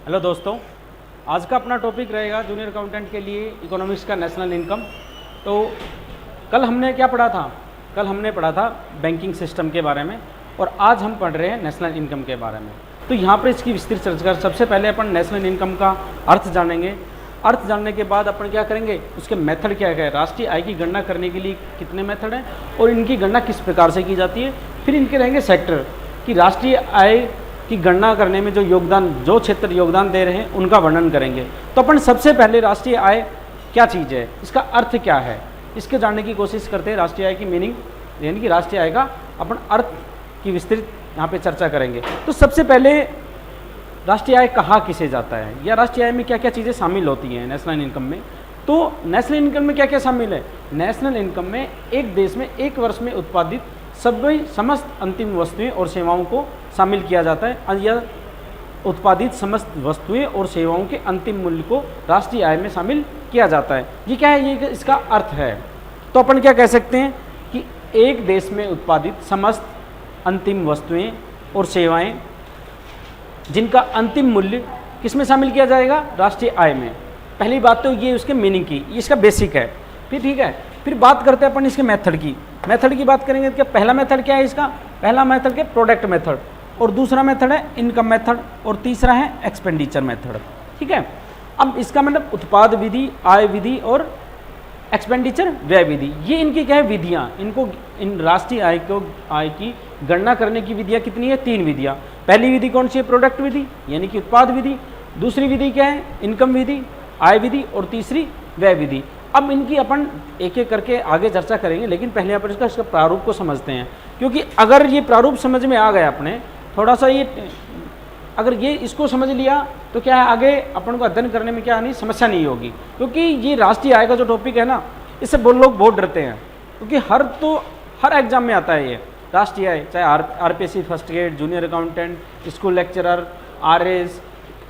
Hello दोस्तों, आज का अपना टॉपिक रहेगा जूनियर अकाउंटेंट के लिए इकोनॉमिक्स का नेशनल इनकम। तो कल हमने क्या पढ़ा था? कल हमने पढ़ा था बैंकिंग सिस्टम के बारे में और आज हम पढ़ रहे हैं नेशनल इनकम के बारे में। तो यहाँ पर इसकी विस्तृत चर्चा कर सबसे पहले अपन नेशनल इनकम का अर्थ जानेंगे। अर्थ जानने के बाद अपन क्या करेंगे, उसके मेथड क्या है, राष्ट्रीय आय की गणना करने के लिए कितने मेथड हैं और इनकी गणना किस प्रकार से की जाती है। फिर इनके रहेंगे सेक्टर कि राष्ट्रीय आय की गणना करने में जो क्षेत्र योगदान दे रहे हैं उनका वर्णन करेंगे। तो अपन सबसे पहले राष्ट्रीय आय क्या चीज़ है, इसका अर्थ क्या है, इसके जानने की कोशिश करते हैं। राष्ट्रीय आय की मीनिंग यानी कि राष्ट्रीय आय का अपन अर्थ की विस्तृत यहाँ पे चर्चा करेंगे। तो सबसे पहले राष्ट्रीय आय कहा किसे जाता है या राष्ट्रीय आय में क्या क्या चीज़ें शामिल होती हैं नेशनल इनकम में। तो नेशनल इनकम में क्या क्या शामिल है? नेशनल इनकम में एक देश में एक वर्ष में उत्पादित समस्त अंतिम वस्तुएं और सेवाओं को शामिल किया जाता है या उत्पादित समस्त वस्तुएं और सेवाओं के अंतिम मूल्य को राष्ट्रीय आय में शामिल किया जाता है। ये क्या है, ये इसका अर्थ है। तो अपन क्या कह सकते हैं कि एक देश में उत्पादित समस्त अंतिम वस्तुएं और सेवाएं जिनका अंतिम मूल्य किस में शामिल किया जाएगा, राष्ट्रीय आय में। पहली बात तो ये उसके मीनिंग की, इसका बेसिक है। फिर ठीक है, फिर बात करते हैं अपन इसके मेथड की। मेथड की बात करेंगे तो पहला मेथड क्या है इसका? पहला मेथड क्या, प्रोडक्ट मेथड, और दूसरा मेथड है इनकम मेथड, और तीसरा है एक्सपेंडिचर मेथड। ठीक है, अब इसका मतलब उत्पाद विधि, आय विधि और एक्सपेंडिचर व्यय विधि, ये इनकी क्या है विधियाँ। इनको इन राष्ट्रीय आय की गणना करने की विधियाँ कितनी है? 3 विधियाँ। पहली विधि कौन सी है? प्रोडक्ट विधि यानी कि उत्पाद विधि। दूसरी विधि क्या है? इनकम विधि, आय विधि, और तीसरी व्यय विधि। अब इनकी अपन एक एक करके आगे चर्चा करेंगे, लेकिन पहले अपन इसका प्रारूप को समझते हैं, क्योंकि अगर ये प्रारूप समझ में आ गया अपने थोड़ा सा, ये अगर ये इसको समझ लिया तो क्या है, आगे अपन को अध्ययन करने में क्या नहीं समस्या नहीं होगी। क्योंकि ये राष्ट्रीय आय का जो टॉपिक है ना, इससे लोग बहुत डरते हैं, क्योंकि हर एग्जाम में आता है ये राष्ट्रीय आय, चाहे RPSC first grade, junior accountant, school lecturer, RS,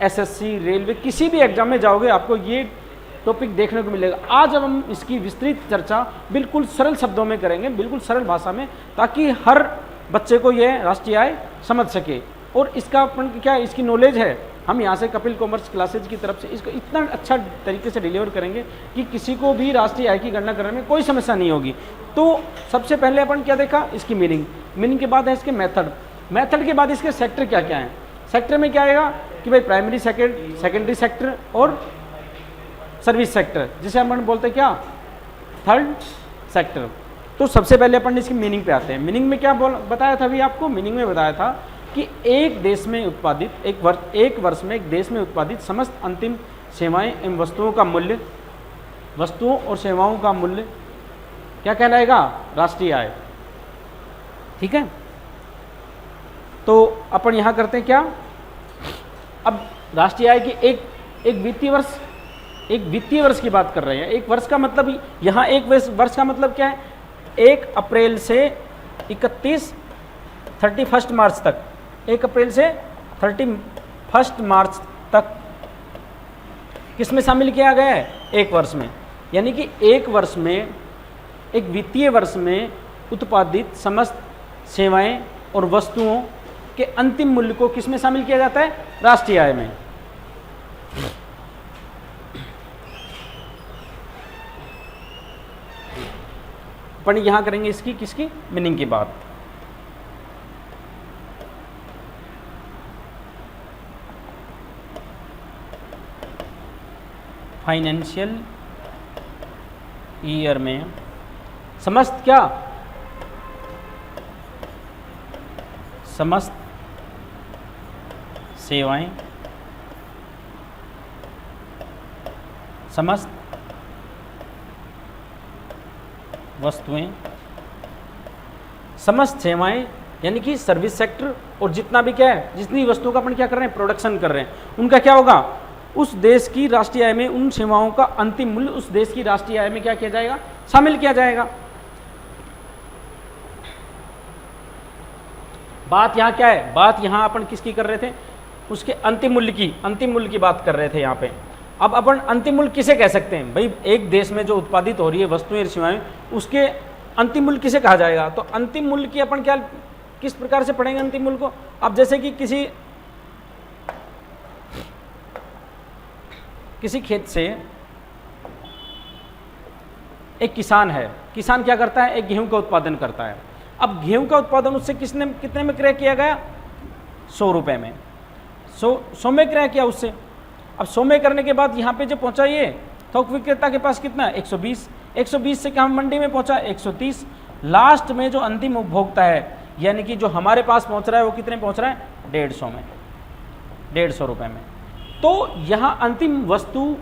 SSC, railway, किसी भी एग्जाम में जाओगे आपको ये टॉपिक देखने को मिलेगा। आज अब हम इसकी विस्तृत चर्चा बिल्कुल सरल शब्दों में करेंगे, बिल्कुल सरल भाषा में, ताकि हर बच्चे को ये राष्ट्रीय आय समझ सके। और इसका अपन क्या इसकी नॉलेज है, हम यहाँ से कपिल कॉमर्स क्लासेज की तरफ से इसको इतना अच्छा तरीके से डिलीवर करेंगे कि किसी को भी राष्ट्रीय आय की गणना करने में कोई समस्या नहीं होगी। तो सबसे पहले अपन क्या देखा, इसकी मीनिंग के बाद है इसके मेथड के बाद इसके सेक्टर क्या क्या है। सेक्टर में क्या आएगा कि भाई प्राइमरी सेकेंडरी सेक्टर और सर्विस सेक्टर, जिसे अपन बोलते हैं क्या, थर्ड सेक्टर। तो सबसे पहले अपन इसकी मीनिंग पे आते हैं। मीनिंग में क्या बताया था अभी आपको? मीनिंग में बताया था कि एक देश में उत्पादित एक वर्ष में एक देश में उत्पादित समस्त अंतिम सेवाएं एवं वस्तुओं और सेवाओं का मूल्य क्या कहलाएगा, राष्ट्रीय आय। ठीक है, तो अपन यहाँ करते हैं क्या, अब राष्ट्रीय आय की एक वित्तीय वर्ष की बात कर रहे हैं। एक वर्ष का मतलब यहाँ एक वर्ष का मतलब क्या है, 1 अप्रैल से 31 मार्च तक, 1 अप्रैल से 31 मार्च तक किस में शामिल किया गया है, एक वर्ष में। यानी कि एक वर्ष में, एक वित्तीय वर्ष में उत्पादित समस्त सेवाएं और वस्तुओं के अंतिम मूल्य को किस में शामिल किया जाता है, राष्ट्रीय आय में। अपन यहां करेंगे किसकी मीनिंग की बात। फाइनेंशियल ईयर में समस्त सेवाएं, समस्त वस्तुएं, समस्त सेवाएं यानी कि सर्विस सेक्टर, और जितना भी क्या है, जितनी वस्तुओं का अपन क्या कर रहे हैं, प्रोडक्शन कर रहे हैं, उनका क्या होगा, उस देश की राष्ट्रीय आय में उन सेवाओं का अंतिम मूल्य उस देश की राष्ट्रीय आय में क्या किया जाएगा, शामिल किया जाएगा। बात यहाँ क्या है, बात यहाँ अपन किसकी कर रहे थे, उसके अंतिम मूल्य की बात कर रहे थे यहाँ पे। अब अपन अंतिम मूल्य किसे कह सकते हैं भाई, एक देश में जो उत्पादित हो रही है वस्तुएं और सेवाएं, उसके अंतिम मूल्य किसे कहा जाएगा। तो अंतिम मूल्य की अपन क्या किस प्रकार से पढ़ेंगे अंतिम मूल्य को। अब जैसे कि किसी किसी खेत से एक किसान है, किसान क्या करता है, एक गेहूं का उत्पादन करता है। अब गेहूं का उत्पादन उससे कितने में क्रय किया गया, 100 रुपये में, 100 में क्रय किया उससे। अब 100 में करने के बाद यहाँ पे जो पहुँचा ये थोक विक्रेता के पास कितना, 120, 120 से क्या हम मंडी में पहुँचा 130। लास्ट में जो अंतिम उपभोक्ता है यानी कि जो हमारे पास पहुँच रहा है वो कितने पहुँच रहा है, 150 में, 150 रुपये में। तो यहाँ अंतिम वस्तु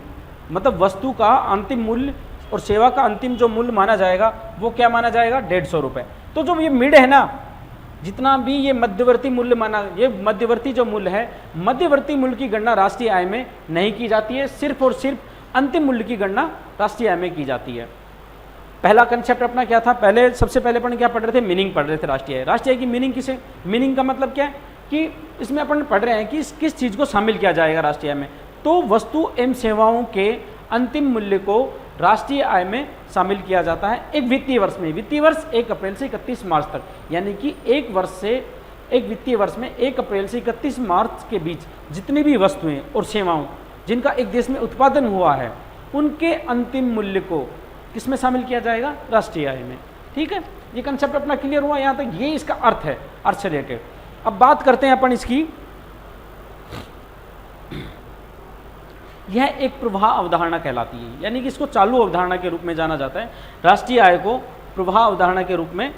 मतलब वस्तु का अंतिम मूल्य और सेवा का अंतिम जो मूल्य माना जाएगा वो क्या माना जाएगा, 150 रुपये। तो जो ये मिड है ना, जितना भी ये मध्यवर्ती मूल्य माना, ये मध्यवर्ती जो मूल्य है, मध्यवर्ती मूल्य की गणना राष्ट्रीय आय में नहीं की जाती है, सिर्फ और सिर्फ अंतिम मूल्य की गणना राष्ट्रीय आय में की जाती है। पहला कंसेप्ट अपना क्या था, पहले सबसे पहले अपन क्या पढ़ रहे थे, मीनिंग पढ़ रहे थे राष्ट्रीय आय। राष्ट्रीय आय की मीनिंग किसे, मीनिंग का मतलब क्या है कि इसमें अपन पढ़ रहे हैं कि किस चीज़ को शामिल किया जाएगा राष्ट्रीय आय में। तो वस्तु एवं सेवाओं के अंतिम मूल्य को राष्ट्रीय आय में शामिल किया जाता है एक वित्तीय वर्ष में। वित्तीय वर्ष 1 अप्रैल से 31 मार्च तक, यानी कि एक वित्तीय वर्ष में 1 अप्रैल से 31 मार्च के बीच जितनी भी वस्तुएं और सेवाओं जिनका एक देश में उत्पादन हुआ है उनके अंतिम मूल्य को किसमें शामिल किया जाएगा, राष्ट्रीय आय में। ठीक है, ये कंसेप्ट अपना क्लियर हुआ यहाँ तक, ये इसका अर्थ है, अर्थ से रिलेटेड। अब बात करते हैं अपन इसकी, यह एक प्रवाह अवधारणा कहलाती है, यानी कि इसको चालू अवधारणा के रूप में जाना जाता है। राष्ट्रीय आय को प्रवाह अवधारणा के रूप में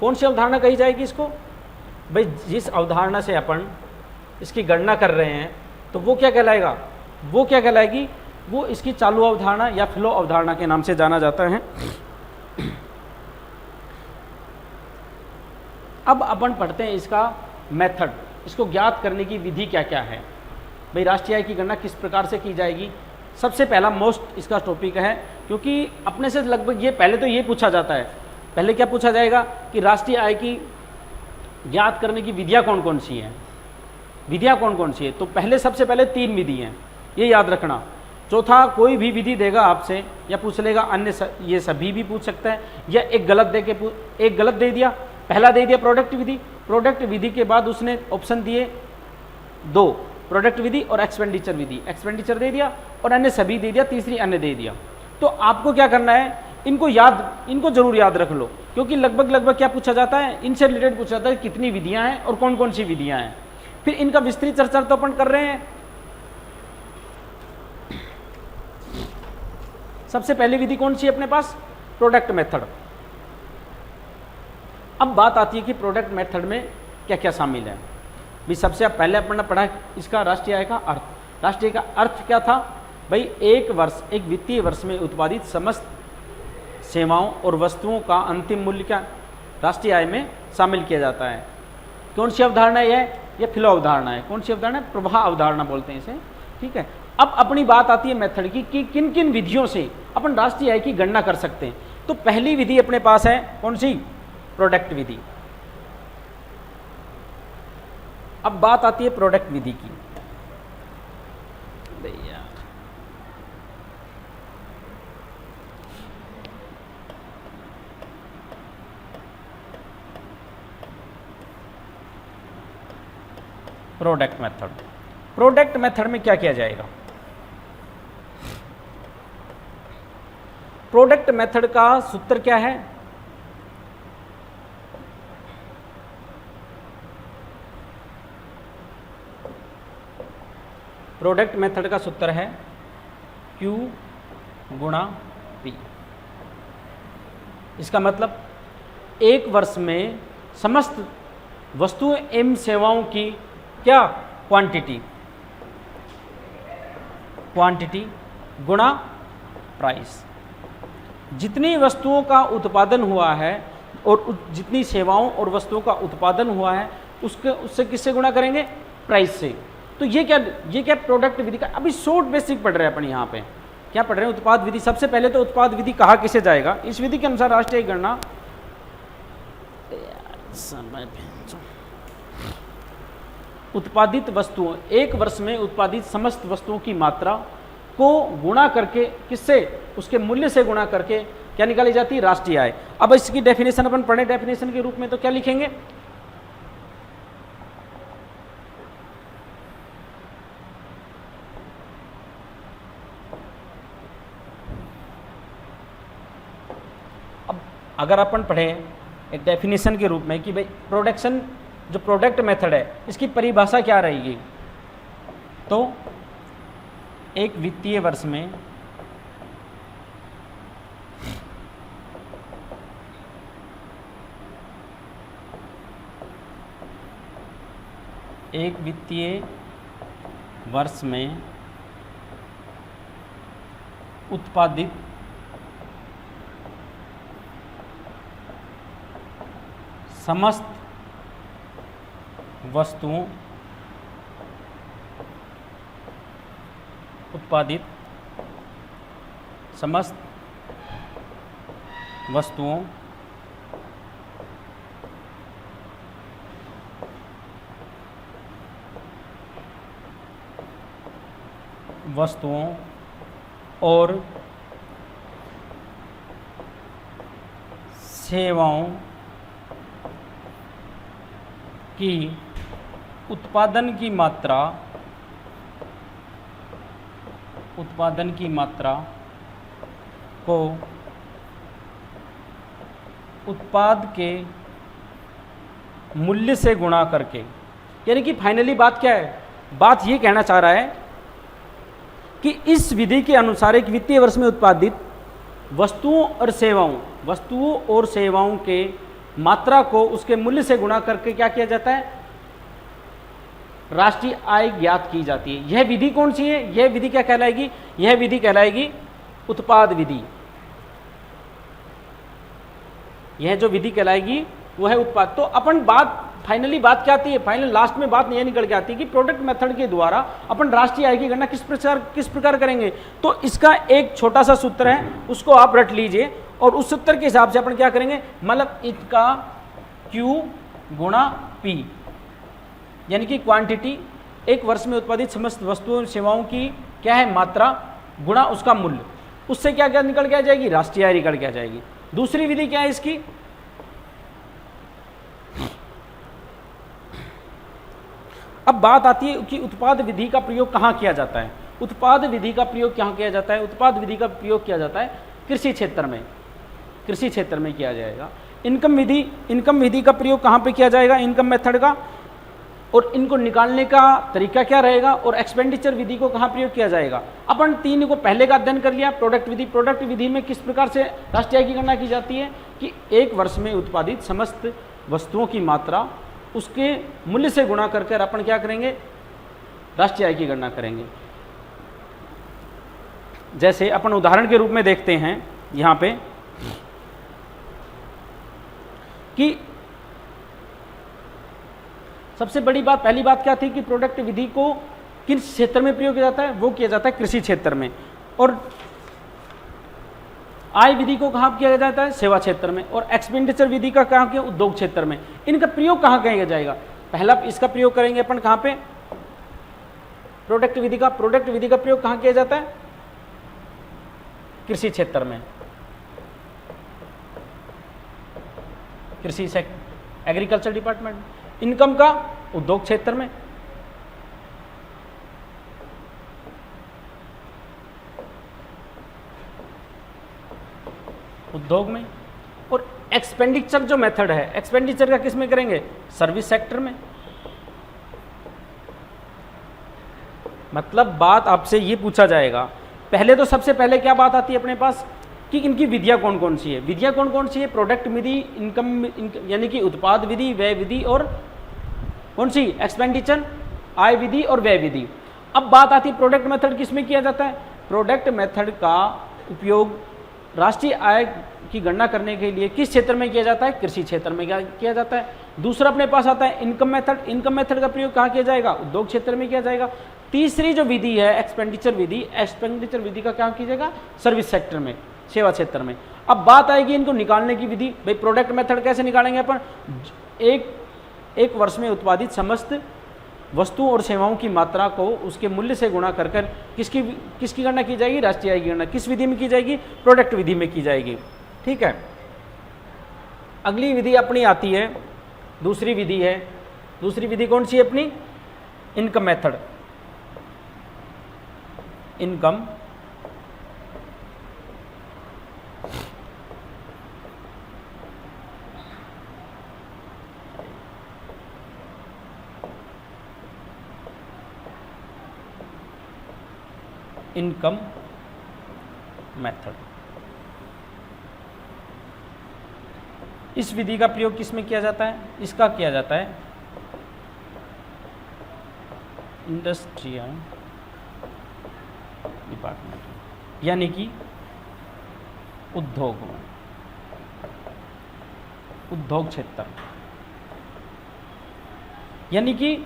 कौन सी अवधारणा कही जाएगी इसको, भाई जिस अवधारणा से अपन इसकी गणना कर रहे हैं तो वो क्या कहलाएगा, वो क्या कहलाएगी, वो इसकी चालू अवधारणा या फ्लो अवधारणा के नाम से जाना जाता है। अब अपन पढ़ते हैं इसका मेथड, इसको ज्ञात करने की विधि क्या क्या है। भाई राष्ट्रीय आय की गणना किस प्रकार से की जाएगी, सबसे पहला मोस्ट इसका टॉपिक है, क्योंकि अपने से लगभग ये पहले तो ये पूछा जाता है, पहले क्या पूछा जाएगा कि राष्ट्रीय आय की ज्ञात करने की विधियाँ कौन कौन सी हैं, विधियाँ कौन कौन सी है। तो पहले सबसे पहले 3 विधि हैं, ये याद रखना। चौथा कोई भी विधि देगा आपसे या पूछ लेगा, अन्य ये सभी भी पूछ सकता है, या एक गलत दे दिया, पहला दे दिया प्रोडक्ट विधि, प्रोडक्ट विधि के बाद उसने ऑप्शन दिए 2, प्रोडक्ट विधि और एक्सपेंडिचर विधि, एक्सपेंडिचर दे दिया और अन्य सभी दे दिया, तीसरी अन्य दे दिया। तो आपको क्या करना है, इनको जरूर याद रख लो, क्योंकि लगभग क्या पूछा जाता है, इनसे रिलेटेड पूछा जाता है कितनी विधियां हैं और कौन कौन सी विधियां हैं। फिर इनका विस्तृत चर्चा तो अपन कर रहे हैं। सबसे पहली विधि कौन सी है अपने पास, प्रोडक्ट मेथड। अब बात आती है कि प्रोडक्ट मेथड में क्या क्या शामिल है। भी सबसे पहले अपन ने पढ़ा इसका राष्ट्रीय आय का अर्थ। राष्ट्रीय का अर्थ क्या था भाई, एक वित्तीय वर्ष में उत्पादित समस्त सेवाओं और वस्तुओं का अंतिम मूल्य क्या राष्ट्रीय आय में शामिल किया जाता है। कौन सी अवधारणा है ये फ्लो अवधारणा है। कौन सी अवधारणा है, प्रवाह अवधारणा बोलते हैं इसे। ठीक है, अब अपनी बात आती है मेथड की कि किन किन विधियों से अपन राष्ट्रीय आय की गणना कर सकते हैं। तो पहली विधि अपने पास है कौन सी, प्रोडक्ट विधि। अब बात आती है प्रोडक्ट विधि की। प्रोडक्ट मेथड, प्रोडक्ट मेथड में क्या किया जाएगा। प्रोडक्ट मेथड का सूत्र क्या है, प्रोडक्ट मेथड का सूत्र है Q गुणा P। इसका मतलब एक वर्ष में समस्त वस्तुओं एवं सेवाओं की क्या क्वांटिटी गुणा प्राइस। जितनी वस्तुओं का उत्पादन हुआ है और जितनी सेवाओं और वस्तुओं का उत्पादन हुआ है उससे किससे गुणा करेंगे, प्राइस से। तो ये क्या प्रोडक्ट विधि का, अभी शॉर्ट बेसिक पढ़ रहे हैं अपन यहाँ पे। क्या पढ़ रहे हैं, उत्पाद विधि। सबसे पहले तो उत्पाद विधि कहा किसे जाएगा, इस विधि के अनुसार राष्ट्रीय गणना उत्पादित वस्तुओं, एक वर्ष में उत्पादित समस्त वस्तुओं की मात्रा को गुणा करके, किससे, उसके मूल्य से गुणा करके क्या निकाली जाती है, राष्ट्रीय आय। अब इसकी डेफिनेशन अपन पढ़े डेफिनेशन के रूप में, तो क्या लिखेंगे, अगर अपन पढ़े एक डेफिनेशन के रूप में कि भाई प्रोडक्शन जो प्रोडक्ट मेथड है इसकी परिभाषा क्या रहेगी, तो एक वित्तीय वर्ष में उत्पादित समस्त वस्तुओं और सेवाओं की उत्पादन की मात्रा को उत्पाद के मूल्य से गुणा करके, यानी कि फाइनली बात क्या है, बात ये कहना चाह रहा है कि इस विधि के अनुसार एक वित्तीय वर्ष में उत्पादित वस्तुओं और सेवाओं के मात्रा को उसके मूल्य से गुणा करके क्या किया जाता है, राष्ट्रीय आय ज्ञात की जाती है। यह विधि कौन सी है, यह विधि क्या कहलाएगी, यह विधि कहलाएगी उत्पाद विधि। यह जो विधि कहलाएगी वो है उत्पाद। तो अपन बात फाइनली बात क्या आती है, फाइनल लास्ट में बात यह निकल के आती है कि प्रोडक्ट मेथड के द्वारा अपन राष्ट्रीय आय की गणना किस प्रकार करेंगे। तो इसका एक छोटा सा सूत्र है, उसको आप रट लीजिए और उस सूत्र के हिसाब से अपन क्या करेंगे, मतलब इसका Q गुणा P, यानी कि क्वांटिटी, एक वर्ष में उत्पादित समस्त वस्तुओं सेवाओं की क्या है मात्रा गुणा उसका मूल्य, उससे क्या क्या निकल के आ जाएगी, राष्ट्रीय आय निकल के आ जाएगी। दूसरी विधि क्या है इसकी, अब बात आती है कि उत्पाद विधि का प्रयोग कहाँ किया जाता है। उत्पाद विधि का प्रयोग कहाँ किया जाता है, उत्पाद विधि का प्रयोग किया जाता है कृषि क्षेत्र में किया जाएगा। इनकम विधि का प्रयोग कहाँ पे किया जाएगा, इनकम मेथड का, और इनको निकालने का तरीका क्या रहेगा, और एक्सपेंडिचर विधि को कहाँ प्रयोग किया जाएगा। अपन तीन को पहले का अध्ययन कर लिया। प्रोडक्ट विधि में किस प्रकार से राष्ट्रीय आय की गणना की जाती है कि एक वर्ष में उत्पादित समस्त वस्तुओं की मात्रा उसके मूल्य से गुणा करके अपन क्या करेंगे, राष्ट्रीय आय की गणना करेंगे। जैसे अपन उदाहरण के रूप में देखते हैं यहाँ पे कि सबसे बड़ी बात, पहली बात क्या थी कि प्रोडक्ट विधि को किस क्षेत्र में प्रयोग किया जाता है, वो किया जाता है कृषि क्षेत्र में, और आय विधि को कहाँ किया जाता है, सेवा क्षेत्र में, और एक्सपेंडिचर विधि का कहाँ किया, उद्योग क्षेत्र में। इनका प्रयोग कहाँ किया जाएगा, पहला इसका प्रयोग करेंगे अपन कहाँ पे, प्रोडक्ट विधि का प्रयोग कहाँ किया जाता है, कृषि क्षेत्र में, कृषि एग्रीकल्चर डिपार्टमेंट। इनकम का उद्योग क्षेत्र में, उद्योग में, और एक्सपेंडिचर जो मेथड है, एक्सपेंडिचर का किस में करेंगे, सर्विस सेक्टर में। मतलब बात आपसे ये पूछा जाएगा, पहले तो सबसे पहले क्या बात आती है अपने पास कि इनकी विधियां कौन कौन सी है, प्रोडक्ट विधि, इनकम यानी कि उत्पाद विधि, व्यय विधि, और कौन सी, एक्सपेंडिचर, आय विधि और व्यय विधि। अब बात आती है प्रोडक्ट मेथड किस में किया जाता है, प्रोडक्ट मेथड का उपयोग राष्ट्रीय आय की गणना करने के लिए किस क्षेत्र में किया जाता है, कृषि क्षेत्र में किया जाता है। दूसरा अपने पास आता है इनकम मेथड का प्रयोग कहाँ किया जाएगा, उद्योग क्षेत्र में किया जाएगा। तीसरी जो विधि है एक्सपेंडिचर विधि का क्या किया जाएगा, सर्विस सेक्टर में, सेवा क्षेत्र में। अब बात आएगी इनको निकालने की विधि, भाई प्रोडक्ट मेथड कैसे निकालेंगे अपन, एक वर्ष में उत्पादित समस्त वस्तुओं और सेवाओं की मात्रा को उसके मूल्य से गुणा कर किसकी गणना की जाएगी, राष्ट्रीय आय की गणना किस विधि में की जाएगी, प्रोडक्ट विधि में की जाएगी। ठीक है, अगली विधि अपनी आती है, दूसरी विधि कौन सी है अपनी, इनकम मेथड। Income method. इस विधि का प्रयोग किस में किया जाता है? इसका किया जाता है इंडस्ट्रियल डिपार्टमेंट, यानी कि उद्योग में, उद्योग क्षेत्र। यानी कि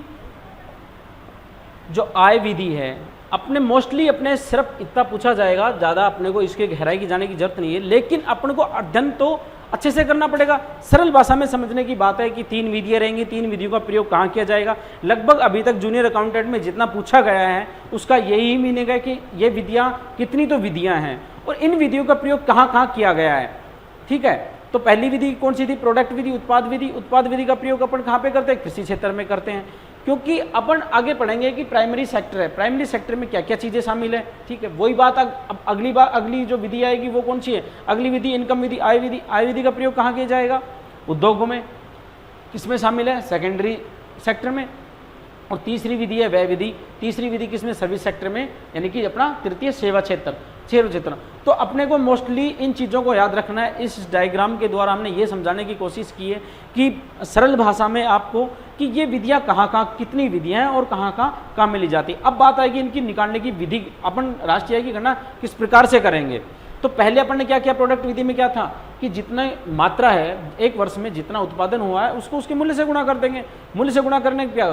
जो आय विधि है, अपने मोस्टली अपने सिर्फ इतना पूछा जाएगा, ज़्यादा अपने को इसके गहराई की जाने की जरूरत नहीं है, लेकिन अपने को अध्ययन तो अच्छे से करना पड़ेगा। सरल भाषा में समझने की बात है कि 3 विधियाँ रहेंगी, 3 विधियों का प्रयोग कहाँ किया जाएगा। लगभग अभी तक जूनियर अकाउंटेंट में जितना पूछा गया है उसका यही मीनिंग है कि ये विधियाँ कितनी तो विधियाँ हैं और इन विधियों का प्रयोग कहाँ कहाँ किया गया है। ठीक है, तो पहली विधि कौन सी थी? प्रोडक्ट विधि, उत्पाद विधि। उत्पाद विधि का प्रयोग अपन कहाँ पे करते हैं? कृषि क्षेत्र में करते हैं, क्योंकि अपन आगे पढ़ेंगे कि प्राइमरी सेक्टर है, प्राइमरी सेक्टर में क्या क्या चीज़ें शामिल है। ठीक है, वही बात अब अगली बार अगली जो विधि आएगी वो कौन सी है? अगली विधि इनकम विधि, आय विधि। आय विधि का प्रयोग कहाँ किया जाएगा? उद्योगों में। किसमें शामिल है? सेकेंडरी सेक्टर में। और तीसरी विधि है व्यय विधि। तीसरी विधि किसमें? सर्विस सेक्टर में, यानी कि अपना तृतीय सेवा क्षेत्र, सेवा क्षेत्र। तो अपने को मोस्टली इन चीज़ों को याद रखना है। इस डायग्राम के द्वारा हमने ये समझाने की कोशिश की है कि सरल भाषा में आपको कि ये विधियाँ कहाँ कहाँ, कितनी विधियाँ हैं और कहाँ कहाँ मिली जाती है। अब बात आएगी इनकी निकालने की विधि, अपन राष्ट्रीय आय की गणना किस प्रकार से करेंगे। तो पहले अपन ने क्या किया? प्रोडक्ट विधि में क्या था कि जितना मात्रा है एक वर्ष में, जितना उत्पादन हुआ है उसको उसके मूल्य से गुणा कर देंगे। मूल्य से गुणा करने क्या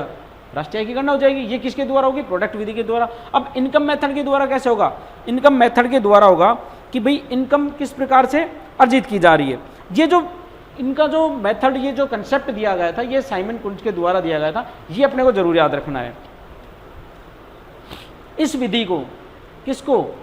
राष्ट्रीय आय की गणना हो जाएगी। ये किसके द्वारा होगी? प्रोडक्ट विधि के द्वारा। अब इनकम मेथड के द्वारा कैसे होगा? इनकम मेथड के द्वारा होगा कि भाई इनकम किस प्रकार से अर्जित की जा रही है। ये जो इनका जो मेथड, ये जो कंसेप्ट दिया गया था, ये साइमन कुंज के द्वारा दिया गया था। ये अपने को जरूर याद रखना है। इस विधि को किसको?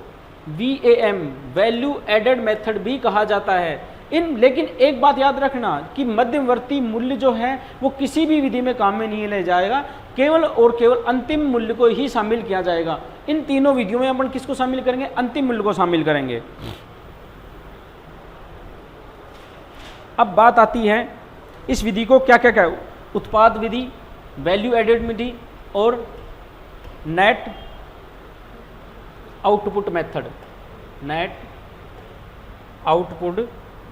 VAM, वैल्यू एडेड मेथड भी कहा जाता है। लेकिन एक बात याद रखना कि मध्यवर्ती मूल्य जो है वो किसी भी विधि में काम में नहीं ले जाएगा, केवल और केवल अंतिम मूल्य को ही शामिल किया जाएगा। इन तीनों विधियों में अपन किसको शामिल करेंगे? अंतिम मूल्य को शामिल करेंगे। अब बात आती है इस विधि को क्या क्या क्या, उत्पाद विधि, वैल्यू एडेड विधि और net output method. Net output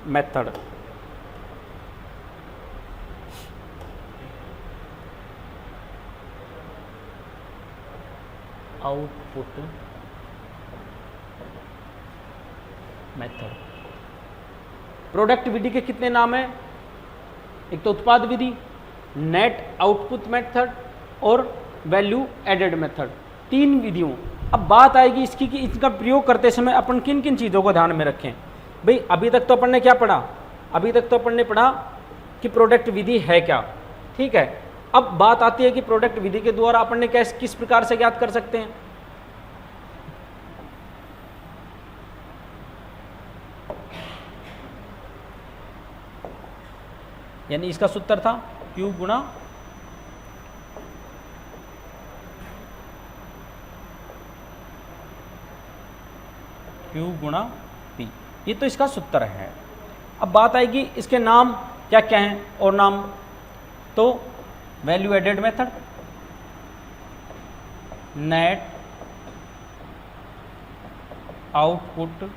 method. Output method. Product विधि के कितने नाम हैं? एक तो उत्पाद विधि, नेट आउटपुट मेथड और वैल्यू एडेड मेथड, 3 विधियों। अब बात आएगी इसकी कि इसका प्रयोग करते समय अपन किन किन चीज़ों को ध्यान में रखें। भाई अभी तक तो अपन ने क्या पढ़ा? अभी तक तो अपन ने पढ़ा कि प्रोडक्ट विधि है क्या। ठीक है, अब बात आती है कि प्रोडक्ट विधि के द्वारा अपन ने किस प्रकार से ज्ञात कर सकते हैं। यानी इसका सूत्र था Q गुणा P। ये तो इसका सूत्र है। अब बात आएगी इसके नाम क्या क्या हैं और नाम, तो value added method, net output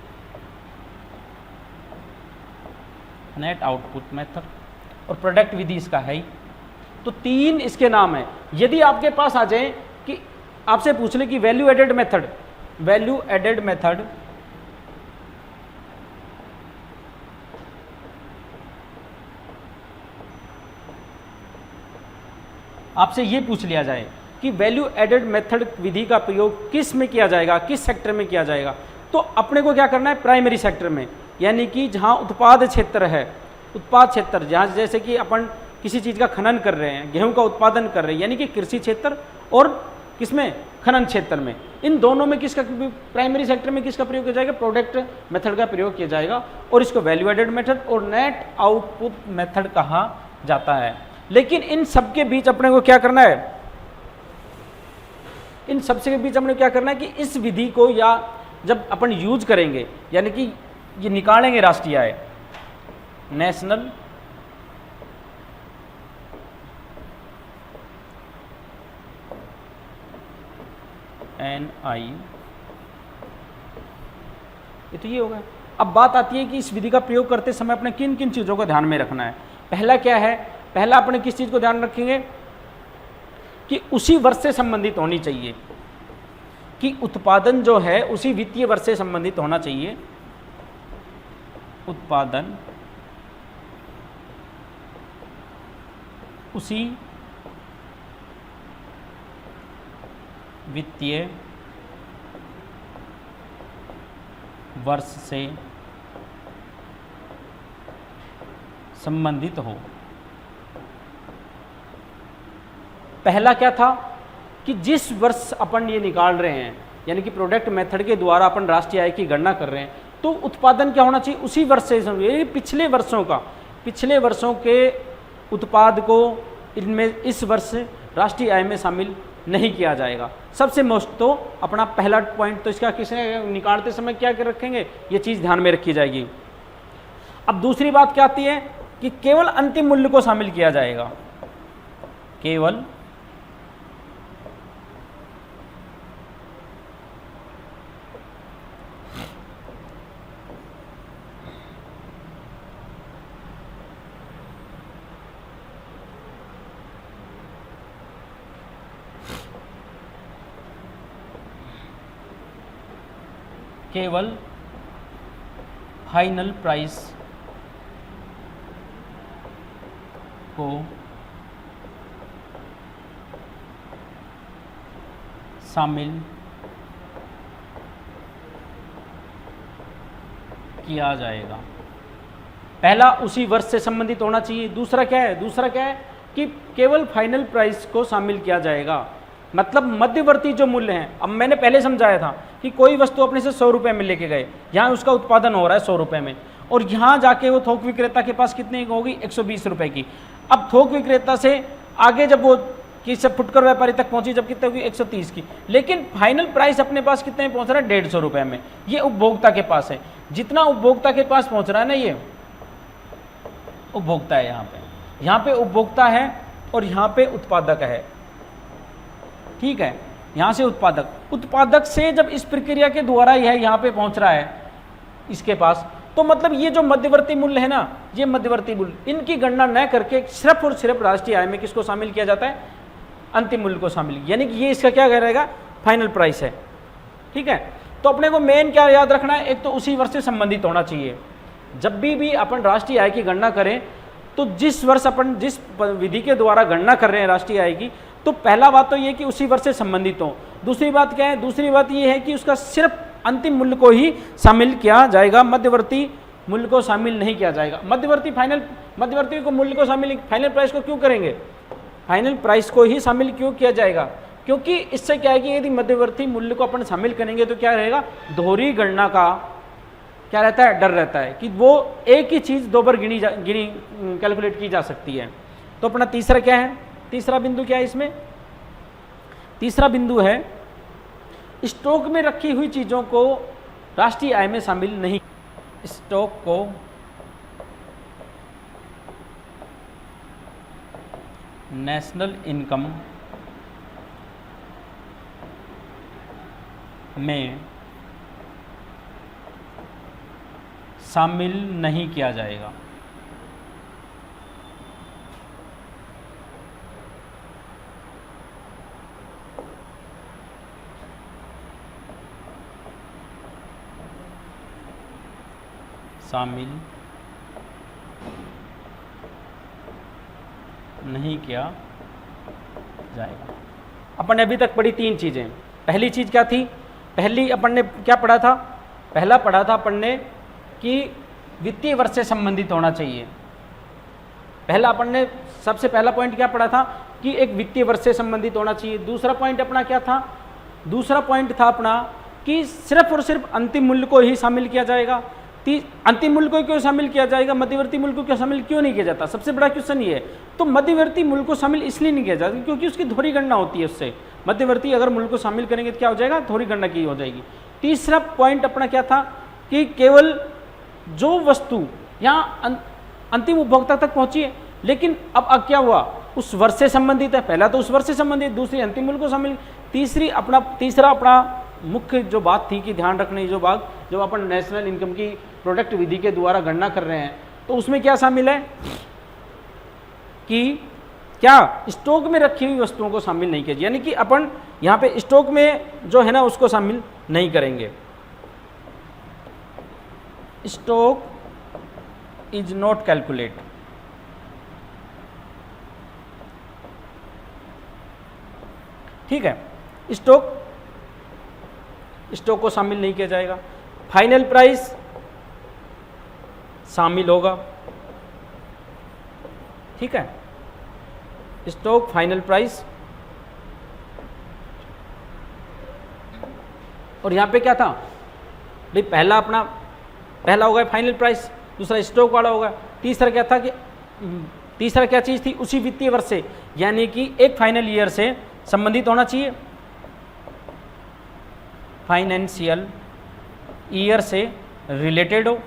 method और प्रोडक्ट विधि इसका है ही। तो 3 इसके नाम है। यदि आपके पास आ जाए कि आपसे पूछ ले कि वैल्यू एडेड मेथड आपसे ये पूछ लिया जाए कि वैल्यू एडेड मेथड विधि का प्रयोग किस में किया जाएगा, किस सेक्टर में किया जाएगा, तो अपने को क्या करना है? प्राइमरी सेक्टर में, यानी कि जहाँ उत्पाद क्षेत्र है, उत्पाद क्षेत्र जहाँ जैसे कि अपन किसी चीज़ का खनन कर रहे हैं, गेहूं का उत्पादन कर रहे हैं, यानी कि कृषि क्षेत्र और किसमें? खनन क्षेत्र में। इन दोनों में किसका, प्राइमरी सेक्टर में किसका प्रयोग किया जाएगा? प्रोडक्ट मेथड का प्रयोग किया जाएगा और इसको वैल्यू एडेड मेथड और नेट आउटपुट मेथड कहा जाता है। लेकिन इन सबके बीच अपने को क्या करना है? इन सबसे के बीच हमने क्या करना है कि इस विधि को या जब अपन यूज करेंगे, यानी कि ये निकालेंगे राष्ट्रीय आय, नेशनल NI ये तो ये होगा। अब बात आती है कि इस विधि का प्रयोग करते समय अपने किन किन चीज़ों को ध्यान में रखना है। पहला क्या है, पहला अपने किस चीज़ को ध्यान रखेंगे कि उसी वर्ष से संबंधित होनी चाहिए, कि उत्पादन जो है उसी वित्तीय वर्ष से संबंधित होना चाहिए। उत्पादन उसी वित्तीय वर्ष से संबंधित हो। पहला क्या था कि जिस वर्ष अपन ये निकाल रहे हैं, यानी कि प्रोडक्ट मेथड के द्वारा अपन राष्ट्रीय आय की गणना कर रहे हैं, तो उत्पादन क्या होना चाहिए, उसी वर्ष से, पिछले वर्षों के उत्पाद को इनमें इस वर्ष राष्ट्रीय आय में शामिल नहीं किया जाएगा। सबसे मोस्ट तो अपना पहला पॉइंट तो इसका किसने निकालते समय क्या कर रखेंगे, ये चीज़ ध्यान में रखी जाएगी। अब दूसरी बात क्या आती है कि केवल अंतिम मूल्य को शामिल किया जाएगा, केवल फाइनल प्राइस को शामिल किया जाएगा। पहला उसी वर्ष से संबंधित होना चाहिए। दूसरा क्या है कि केवल फाइनल प्राइस को शामिल किया जाएगा, मतलब मध्यवर्ती जो मूल्य हैं। अब मैंने पहले समझाया था कि कोई वस्तु अपने से 100 रुपये में लेके गए, यहाँ उसका उत्पादन हो रहा है 100 रुपये में, और यहाँ जाके वो थोक विक्रेता के पास कितने की होगी, 120 रुपये की। अब थोक विक्रेता से आगे जब वो कि सब फुटकर व्यापारी तक पहुंची, जब कितने होगी 130 की, लेकिन फाइनल प्राइस अपने पास कितने में पहुंच रहा है, 150 रुपये में। ये उपभोक्ता के पास है। जितना उपभोक्ता के पास पहुंच रहा है ना, ये उपभोक्ता है, यहाँ पे उपभोक्ता है और यहाँ पे उत्पादक है, ठीक है। यहाँ से उत्पादक से जब इस प्रक्रिया के द्वारा यह यहाँ पे पहुँच रहा है इसके पास, तो मतलब ये जो मध्यवर्ती मूल्य है ना, ये मध्यवर्ती मूल्य, इनकी गणना न करके सिर्फ और सिर्फ राष्ट्रीय आय में किसको शामिल किया जाता है, अंतिम मूल्य को शामिल, यानी कि ये इसका क्या रहेगा, फाइनल प्राइस है, ठीक है। तो अपने को मेन क्या याद रखना है, एक तो उसी वर्ष से संबंधित होना चाहिए। जब भी अपन राष्ट्रीय आय की गणना करें, तो जिस वर्ष अपन जिस विधि के द्वारा गणना कर रहे हैं राष्ट्रीय आय की, तो पहला बात तो ये कि उसी वर्ष से संबंधित हो। दूसरी बात क्या है, दूसरी बात ये है कि उसका सिर्फ अंतिम मूल्य को ही शामिल किया जाएगा, मध्यवर्ती मूल्य को शामिल नहीं किया जाएगा। मध्यवर्ती को मूल्य को शामिल, फाइनल प्राइस को क्यों करेंगे, फाइनल प्राइस को ही शामिल क्यों किया जाएगा, क्योंकि इससे क्या है कि यदि मध्यवर्ती मूल्य को अपन शामिल करेंगे तो क्या रहेगा, दोहरी गणना का क्या रहता है, डर रहता है कि वो एक ही चीज़ दो बार गिनी कैलकुलेट की जा सकती है। तो अपना तीसरा क्या है, तीसरा बिंदु क्या है इसमें, तीसरा बिंदु है स्टॉक में रखी हुई चीज़ों को राष्ट्रीय आय में शामिल नहीं, स्टॉक को नेशनल इनकम में शामिल नहीं किया जाएगा। शामिल नहीं किया जाएगा। अपन ने अभी तक पढ़ी तीन चीज़ें। पहली चीज़ क्या थी, पहली अपन ने क्या पढ़ा था, पहला पढ़ा था अपन ने कि वित्तीय वर्ष से संबंधित होना चाहिए। पहला अपन ने सबसे पहला पॉइंट क्या पढ़ा था कि एक वित्तीय वर्ष से संबंधित होना चाहिए। दूसरा पॉइंट अपना क्या था, दूसरा पॉइंट था अपना कि सिर्फ और सिर्फ अंतिम मूल्य को ही शामिल किया जाएगा। अंतिम मूल्य को क्यों शामिल किया जाएगा, मध्यवर्ती मूल्य को क्यों शामिल क्यों नहीं किया जाता, सबसे बड़ा क्वेश्चन ये है। तो मध्यवर्ती मूल्य को शामिल इसलिए नहीं किया जाता क्योंकि उसकी थोड़ी गणना होती है उससे। मध्यवर्ती अगर मूल्य को शामिल करेंगे तो क्या हो जाएगा, थोड़ी गणना की हो जाएगी। तीसरा पॉइंट अपना क्या था कि केवल जो वस्तु यहाँ अंतिम उपभोक्ता तक पहुंची है, लेकिन अब क्या हुआ, उस वर्ष से संबंधित है। पहला तो उस वर्ष से संबंधित, दूसरी अंतिम मूल्य को शामिल, तीसरा अपना मुख्य जो बात थी कि ध्यान रखने जो बात जब अपन नेशनल इनकम की प्रोडक्ट विधि के द्वारा गणना कर रहे हैं तो उसमें क्या शामिल है कि क्या स्टॉक में रखी हुई वस्तुओं को शामिल नहीं किया, यानी कि अपन यहाँ पे स्टॉक में जो है ना उसको शामिल नहीं करेंगे। स्टॉक इज नॉट कैलकुलेट, ठीक है, स्टॉक को शामिल नहीं किया जाएगा। फाइनल प्राइस शामिल होगा, ठीक है, स्टॉक फाइनल प्राइस। और यहां पे क्या था भाई, पहला होगा फाइनल प्राइस, दूसरा स्टॉक वाला होगा, तीसरा क्या था कि तीसरा क्या चीज थी, उसी वित्तीय वर्ष से, यानी कि एक फाइनल ईयर से संबंधित होना चाहिए, फाइनेंशियल ईयर से रिलेटेड हो,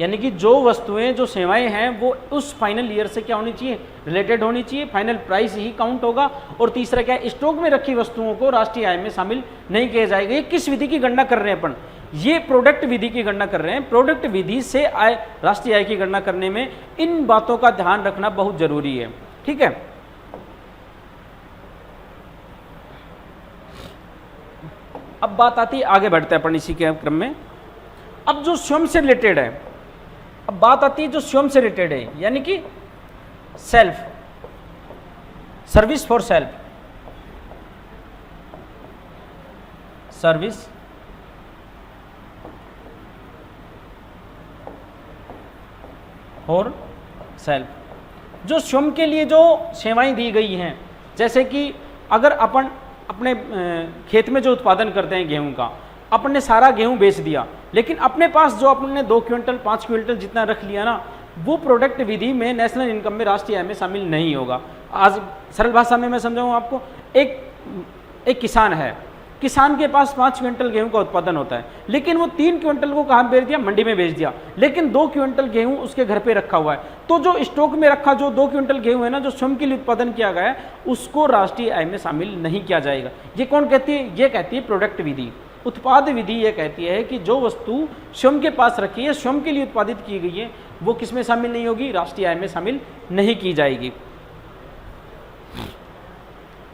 यानी कि जो वस्तुएं जो सेवाएं हैं वो उस फाइनल ईयर से क्या होनी चाहिए, रिलेटेड होनी चाहिए, फाइनल प्राइस ही काउंट होगा। और तीसरा क्या है, स्टॉक में रखी वस्तुओं को राष्ट्रीय आय में शामिल नहीं किया जाएगा। ये किस विधि की गणना कर रहे हैं अपन, ये प्रोडक्ट विधि की गणना कर रहे हैं। प्रोडक्ट विधि से आय, राष्ट्रीय आय की गणना करने में इन बातों का ध्यान रखना बहुत जरूरी है, ठीक है। अब बात आती है, आगे बढ़ते हैं अपन इसी के क्रम में। अब जो स्वयं से रिलेटेड है, अब बात आती है जो स्वयं से रिलेटेड है, यानी कि self, service for self, service for self, जो स्वयं के लिए जो सेवाएं दी गई हैं, जैसे कि अगर अपन अपने खेत में जो उत्पादन करते हैं गेहूं का, अपन ने सारा गेहूं बेच दिया, लेकिन अपने पास जो अपन ने 2 क्विंटल 5 क्विंटल जितना रख लिया ना, वो प्रोडक्ट विधि में नेशनल इनकम में, राष्ट्रीय आय में शामिल नहीं होगा। आज सरल भाषा में मैं समझाऊं आपको, एक किसान है, किसान के पास 5 क्विंटल गेहूं का उत्पादन होता है, लेकिन वो 3 क्विंटल को कहाँ बेच दिया, मंडी में बेच दिया, लेकिन 2 क्विंटल गेहूं उसके घर पे रखा हुआ है। तो जो स्टॉक में रखा जो 2 क्विंटल गेहूं है ना, जो स्वयं के लिए उत्पादन किया गया है, उसको राष्ट्रीय आय में शामिल नहीं किया जाएगा। ये कौन कहती है, ये कहती है प्रोडक्ट विधि। उत्पाद विधि ये कहती है कि जो वस्तु स्वयं के पास रखी है, स्वयं के लिए उत्पादित की गई है, वो किस में शामिल नहीं होगी, राष्ट्रीय आय में शामिल नहीं की जाएगी।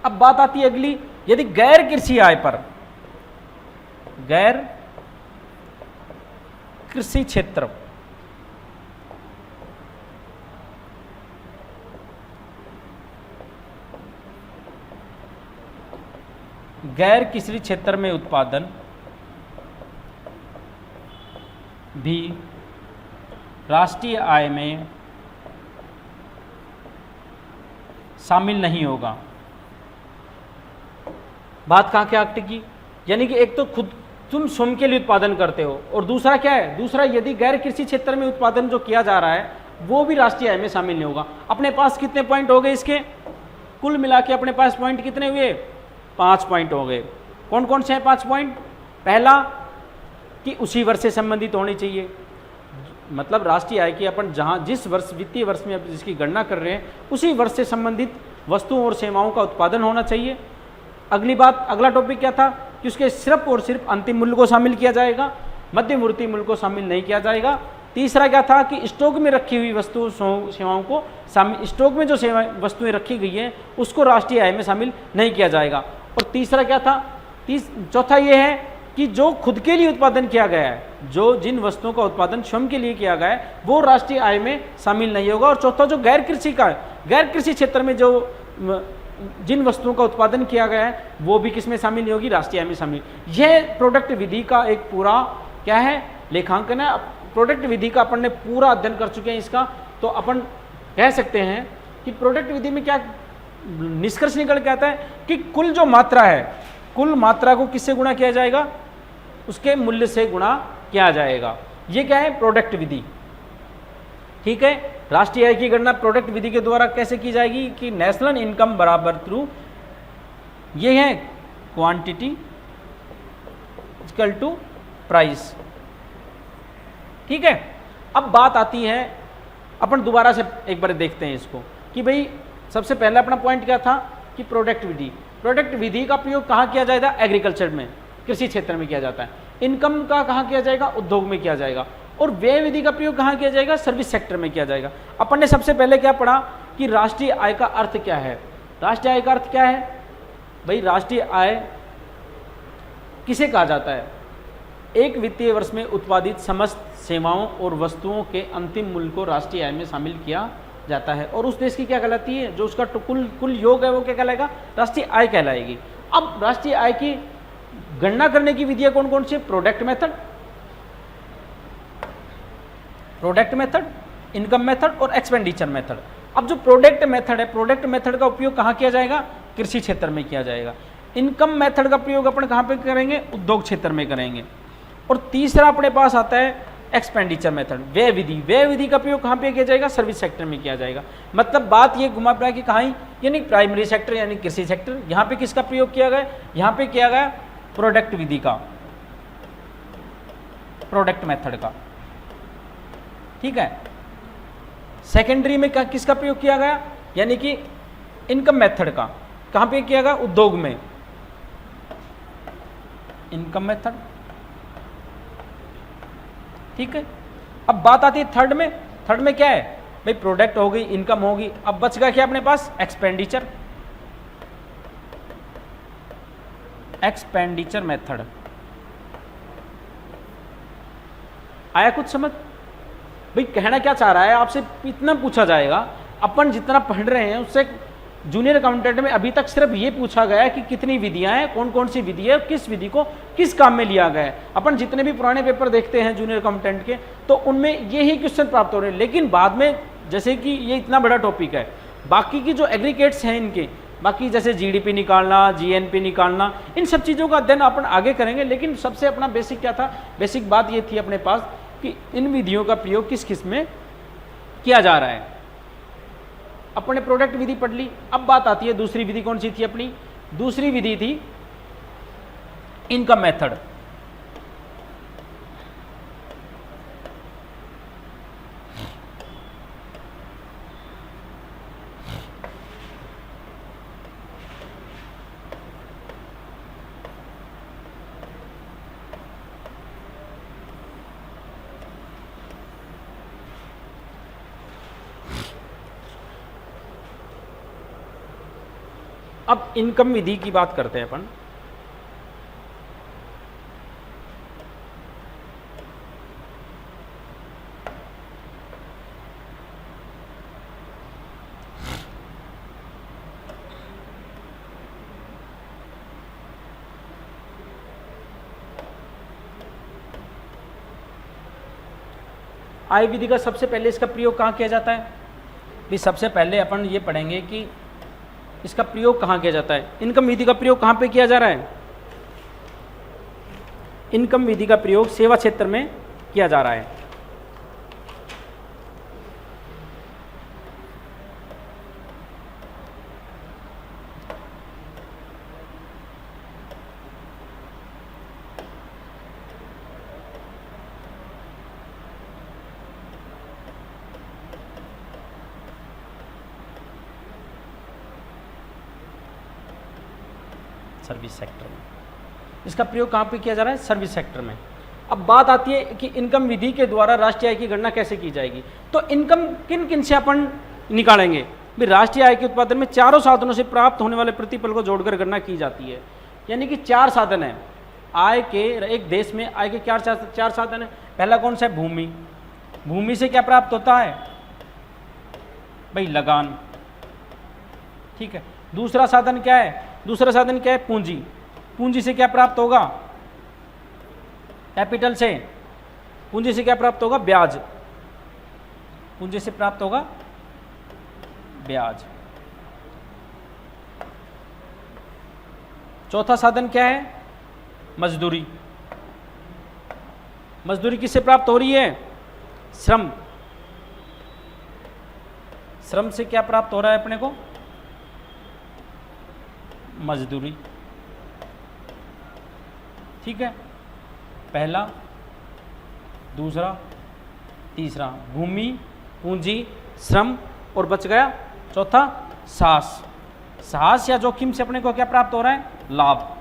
अब बात आती है अगली, यदि गैर कृषि आय पर, गैर कृषि क्षेत्र, गैर कृषि क्षेत्र में उत्पादन भी राष्ट्रीय आय में शामिल नहीं होगा। बात कहाँ क्या अटकी, यानी कि एक तो खुद तुम स्वयं के लिए उत्पादन करते हो, और दूसरा क्या है, दूसरा यदि गैर कृषि क्षेत्र में उत्पादन जो किया जा रहा है वो भी राष्ट्रीय आय में शामिल नहीं होगा। अपने पास कितने पॉइंट हो गए इसके, कुल मिला के अपने पास पॉइंट कितने हुए, 5 पॉइंट हो गए। कौन कौन से हैं 5 पॉइंट, पहला कि उसी वर्ष से संबंधित होनी चाहिए, मतलब राष्ट्रीय आय की अपन जहाँ जिस वर्ष वित्तीय वर्ष में जिसकी गणना कर रहे हैं उसी वर्ष से संबंधित वस्तुओं और सेवाओं का उत्पादन होना चाहिए। अगली बात, अगला टॉपिक क्या था कि उसके सिर्फ और सिर्फ अंतिम मूल्य को शामिल किया जाएगा, मध्यवर्ती मूल्य को शामिल नहीं किया जाएगा। तीसरा क्या था कि स्टॉक में रखी हुई वस्तुओं सेवाओं को स्टॉक में जो वस्तुएं रखी गई हैं उसको राष्ट्रीय आय में शामिल नहीं किया जाएगा। और तीसरा क्या था, चौथा ये है कि जो खुद के लिए उत्पादन किया गया है, जो जिन वस्तुओं का उत्पादन स्वयं के लिए किया गया है वो राष्ट्रीय आय में शामिल नहीं होगा। और चौथा जो गैर कृषि का है, गैर कृषि क्षेत्र में जो जिन वस्तुओं का उत्पादन किया गया है वो भी किस में शामिल नहीं होगी, राष्ट्रीय आय में शामिल। यह प्रोडक्ट विधि का एक पूरा क्या है, लेखांकन है। प्रोडक्ट विधि का अपन ने पूरा अध्ययन कर चुके हैं इसका, तो अपन कह सकते हैं कि प्रोडक्ट विधि में क्या निष्कर्ष निकल के आता है कि कुल जो मात्रा है, कुल मात्रा को किससे गुणा किया जाएगा, उसके मूल्य से गुणा किया जाएगा। ये क्या है, प्रोडक्ट विधि, ठीक है। राष्ट्रीय आय की गणना प्रोडक्ट विधि के द्वारा कैसे की जाएगी कि नेशनल इनकम बराबर थ्रू, ये है क्वांटिटी इक्वल टू प्राइस, ठीक है। अब बात आती है, अपन दोबारा से एक बार देखते हैं इसको कि भाई सबसे पहला अपना पॉइंट क्या था कि प्रोडक्ट विधि, प्रोडक्ट विधि का प्रयोग कहाँ किया जाएगा, एग्रीकल्चर में, कृषि क्षेत्र में किया जाता है। इनकम का कहाँ किया जाएगा, उद्योग में किया जाएगा, और व्यय विधि का प्रयोग कहाँ किया जाएगा, सर्विस सेक्टर में किया जाएगा। अपन ने सबसे पहले क्या पढ़ा कि राष्ट्रीय आय का अर्थ क्या है। राष्ट्रीय आय का अर्थ क्या है भाई, राष्ट्रीय आय किसे कहा जाता है, एक वित्तीय वर्ष में उत्पादित समस्त सेवाओं और वस्तुओं के अंतिम मूल्य को राष्ट्रीय आय में शामिल किया जाता है, और उस देश की क्या कहलाती है, जो उसका कुल योग है वो क्या कहलाएगा, राष्ट्रीय आय कहलाएगी। अब राष्ट्रीय आय की गणना करने की विधियां कौन कौन सी, प्रोडक्ट मेथड, इनकम मेथड और एक्सपेंडिचर मेथड। अब जो प्रोडक्ट मेथड है, प्रोडक्ट मेथड का उपयोग कहाँ किया जाएगा, कृषि क्षेत्र में किया जाएगा। इनकम मेथड का प्रयोग अपन कहाँ पे करेंगे, उद्योग क्षेत्र में करेंगे। और तीसरा अपने पास आता है एक्सपेंडिचर मेथड, व्यय विधि। व्यय विधि का प्रयोग कहाँ पे किया जाएगा, सर्विस सेक्टर में किया जाएगा। मतलब बात ये घुमा फिरा कि कहाँ, यानी प्राइमरी सेक्टर यानी कृषि सेक्टर। यहाँ पे किसका प्रयोग किया गया, यहाँ पे किया गया प्रोडक्ट विधि का, प्रोडक्ट मेथड का, ठीक है। सेकेंडरी में किसका प्रयोग किया गया, यानी कि इनकम मेथड का, कहाँ पे किया गया, उद्योग में, इनकम मेथड, ठीक है। अब बात आती है थर्ड में। थर्ड में क्या है भाई, प्रोडक्ट हो गई, इनकम होगी, अब बच गया क्या अपने पास, एक्सपेंडिचर, एक्सपेंडिचर मेथड। आया कुछ समझ भाई, कहना क्या चाह रहा है आपसे, इतना पूछा जाएगा। अपन जितना पढ़ रहे हैं उससे जूनियर अकाउंटेंट में अभी तक सिर्फ ये पूछा गया है कि कितनी विधियां हैं, कौन कौन सी विधि है, किस विधि को किस काम में लिया गया है। अपन जितने भी पुराने पेपर देखते हैं जूनियर अकाउंटेंट के, तो उनमें यही क्वेश्चन प्राप्त हो रहे हैं। लेकिन बाद में जैसे कि ये इतना बड़ा टॉपिक है, बाकी की जो एग्रीगेट्स हैं इनके, बाकी जैसे जीडीपी निकालना, जीएनपी निकालना, इन सब चीज़ों का अध्ययन अपन आगे करेंगे। लेकिन सबसे अपना बेसिक क्या था, बेसिक बात ये थी अपने पास कि इन विधियों का प्रयोग किस किस में किया जा रहा है। अपन ने प्रोडक्ट विधि पढ़ ली। अब बात आती है दूसरी विधि, कौन सी थी अपनी, दूसरी विधि थी इनकम मेथड। अब इनकम विधि की बात करते हैं अपन। आय विधि का सबसे पहले इसका प्रयोग कहाँ किया जाता है भी, सबसे पहले अपन ये पढ़ेंगे कि इसका प्रयोग कहाँ किया जाता है। इनकम विधि का प्रयोग कहाँ पे किया जा रहा है, इनकम विधि का प्रयोग सेवा क्षेत्र में किया जा रहा है। सर्विस सेक्टर में इसका प्रयोग कहाँ पे किया जा रहा है, सर्विस सेक्टर में। अब बात आती है कि इनकम विधि के द्वारा राष्ट्रीय आय की गणना कैसे की जाएगी। तो इनकम किन किन से अपन निकालेंगे भी, राष्ट्रीय आय के उत्पादन में चारों साधनों से प्राप्त होने वाले प्रतिफल को जोड़कर गणना की जाती है। यानी कि चार साधन है आय के, एक देश में आय के चार साधन है। पहला कौन सा है, भूमि। भूमि से क्या प्राप्त होता है भाई, लगान, ठीक है। दूसरा साधन क्या है, दूसरा साधन क्या है, पूंजी। पूंजी से क्या प्राप्त होगा, कैपिटल से। पूंजी से क्या प्राप्त होगा, ब्याज। पूंजी से प्राप्त होगा ब्याज। चौथा साधन क्या है, मजदूरी। मजदूरी किससे प्राप्त हो रही है, श्रम। श्रम से क्या प्राप्त हो रहा है अपने को, मजदूरी, ठीक है। पहला, दूसरा, तीसरा, भूमि, पूंजी, श्रम, और बच गया चौथा, साहस। साहस या जोखिम से अपने को क्या प्राप्त हो रहा है, लाभ।